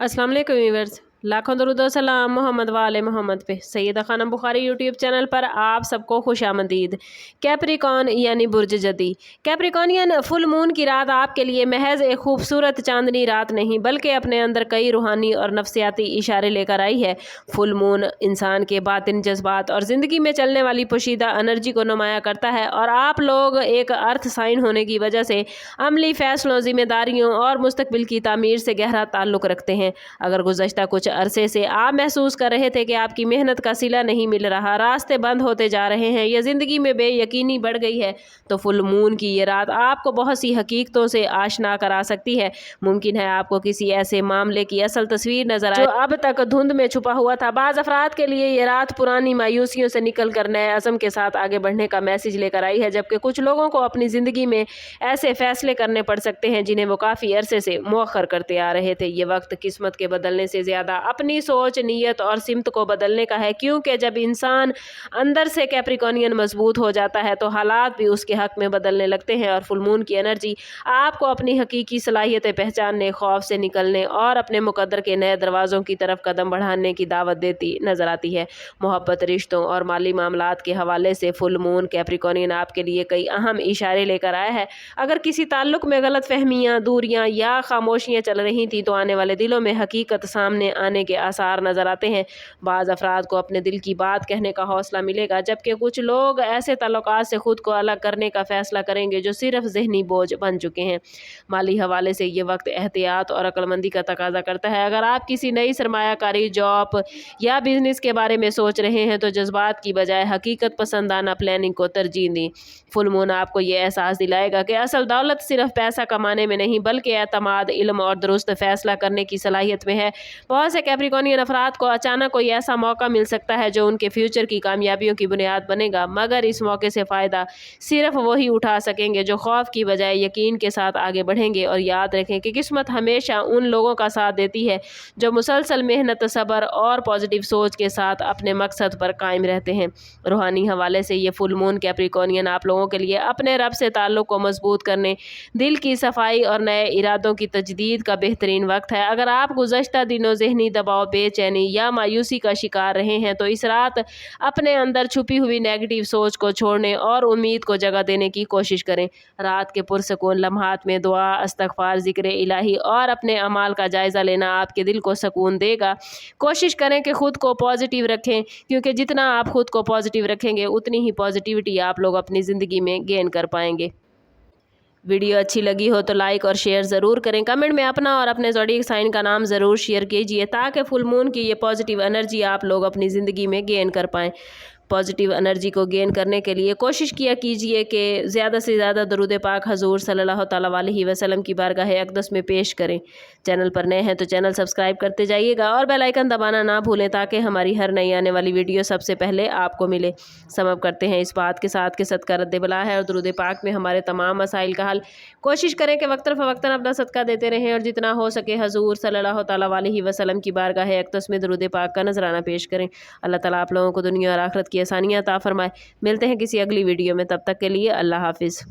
अस्सलाम वालेकुम व्यूअर्स, लाखों दरूद व सलाम मोहम्मद वाले मोहम्मद पे। सैयदा खानम बुखारी यूट्यूब चैनल पर आप सबको खुशामदीद। कैप्रिकॉन यानी बुर्ज जदी। कैप्रिकॉनियन फुल मून की रात आपके लिए महज एक खूबसूरत चांदनी रात नहीं बल्कि अपने अंदर कई रूहानी और नफ्सियाती इशारे लेकर आई है। फुल मून इंसान के बातिन जज्बात और ज़िंदगी में चलने वाली पोशीदा एनर्जी को नुमाया करता है और आप लोग एक अर्थ साइन होने की वजह से अमली फैसलों, जिम्मेदारियों और मुस्तकबिल की तामीर से गहरा ताल्लुक़ रखते हैं। अगर गुज़श्ता कुछ अरसे से आप महसूस कर रहे थे कि आपकी मेहनत का सिला नहीं मिल रहा, रास्ते बंद होते जा रहे हैं या ज़िंदगी में बेयकीनी बढ़ गई है, तो फुल मून की ये रात आपको बहुत सी हकीकतों से आशना करा सकती है। मुमकिन है आपको किसी ऐसे मामले की असल तस्वीर नजर आए जो अब तक धुंध में छुपा हुआ था। बाज़ अफराद के लिए ये रात पुरानी मायूसियों से निकल कर नए अज़म के साथ आगे बढ़ने का मैसेज लेकर आई है, जबकि कुछ लोगों को अपनी ज़िंदगी में ऐसे फैसले करने पड़ सकते हैं जिन्हें वो काफ़ी अरसे से मौखर करते आ रहे थे। ये वक्त किस्मत के बदलने से ज़्यादा अपनी सोच, नीयत और सिमत को बदलने का है, क्योंकि जब इंसान अंदर से कैप्रिकॉनियन मजबूत हो जाता है तो हालात भी उसके हक में बदलने लगते हैं। और फुल मून की एनर्जी आपको अपनी हकीकी सलाहियतें पहचानने, खौफ से निकलने और अपने मुकद्दर के नए दरवाज़ों की तरफ कदम बढ़ाने की दावत देती नजर आती है। मोहब्बत, रिश्तों और माली मामलात के हवाले से फुल मून कैप्रिकॉनियन आपके लिए कई अहम इशारे लेकर आया है। अगर किसी ताल्लुक में गलत फहमियाँ, दूरियाँ या खामोशियाँ चल रही थी तो आने वाले दिनों में हकीकत सामने आने के आसार नज़र आते हैं। बाज़ अफराद को अपने दिल की बात कहने का हौसला मिलेगा, जबकि कुछ लोग ऐसे ताल्लुकात से खुद को अलग करने का फैसला करेंगे जो सिर्फ जहनी बोझ बन चुके हैं। माली हवाले से ये वक्त एहतियात और अक्लमंदी का तकाजा करता है। अगर आप किसी नई सरमायाकारी, जॉब या बिजनेस के बारे में सोच रहे हैं तो जज्बात की बजाय हकीकत पसंदाना प्लानिंग को तरजीह दें। फुल मून आपको ये एहसास दिलाएगा कि असल दौलत सिर्फ पैसा कमाने में नहीं बल्कि एतमाद, इल्म और दुरुस्त फैसला करने की सलाहियत में है। बहुत से कैप्रिकॉनियन अफराद को अचानक कोई ऐसा मौका मिल सकता है जो उनके फ्यूचर की कामयाबियों की बुनियाद बनेगा, मगर इस मौके से फ़ायदा सिर्फ वही उठा सकेंगे जो खौफ की बजाय यकीन के साथ आगे बढ़ेंगे। और याद रखें कि किस्मत हमेशा उन लोगों का साथ देती है जो मुसलसल मेहनत, सब्र और पॉजिटिव सोच के साथ अपने मकसद पर कायम रहते हैं। रूहानी हवाले से ये फुल मून कैप्रिकॉनियन आप लोगों के लिए अपने रब से ताल्लुक़ को मजबूत करने, दिल की सफाई और नए इरादों की तजदीद का बेहतरीन वक्त है। अगर आप गुज़श्ता दिनों ज़हनी दबाव, बेचैनी या मायूसी का शिकार रहे हैं तो इस रात अपने अंदर छुपी हुई नेगेटिव सोच को छोड़ने और उम्मीद को जगह देने की कोशिश करें। रात के पुरसकून लम्हात में दुआ, इस्तग़फ़ार, ज़िक्र इलाही और अपने अमाल का जायज़ा लेना आपके दिल को सुकून देगा। कोशिश करें कि ख़ुद को पॉजिटिव रखें, क्योंकि जितना आप ख़ुद को पॉजिटिव रखेंगे उतनी ही पॉजिटिविटी आप लोग अपनी ज़िंदगी में गेन कर पाएंगे। वीडियो अच्छी लगी हो तो लाइक और शेयर ज़रूर करें। कमेंट में अपना और अपने ज़ोडिएक साइन का नाम ज़रूर शेयर कीजिए ताकि फुल मून की ये पॉजिटिव एनर्जी आप लोग अपनी ज़िंदगी में गेन कर पाएँ। पॉजिटिव एनर्जी को गेन करने के लिए कोशिश किया कीजिए कि ज़्यादा से ज़्यादा दरूद पाक हज़ूर सल्लल्लाहु तआला अलैहि वसल्लम की बारगाह अक़दस में पेश करें। चैनल पर नए हैं तो चैनल सब्सक्राइब करते जाइएगा और बेल आइकन दबाना ना भूलें ताकि हमारी हर नई आने वाली वीडियो सबसे पहले आपको मिले। समझ करते हैं इस बात के साथ कि सदका रद्द बला है और दरूद पाक में हमारे तमाम मसाइल का हल। कोशिश करें कि वक्तन फ़वक्तन अपना सदका देते रहें और जितना हो सके हज़ूर सल्लल्लाहु तआला अलैहि वसल्लम की बारगाह अक़दस में दरूद पाक का नजराना पेश करें। अल्लाह ताला आप लोगों को दुनिया और आखिरत की आसानियाँ अता फरमाए। मिलते हैं किसी अगली वीडियो में, तब तक के लिए अल्लाह हाफ़िज़।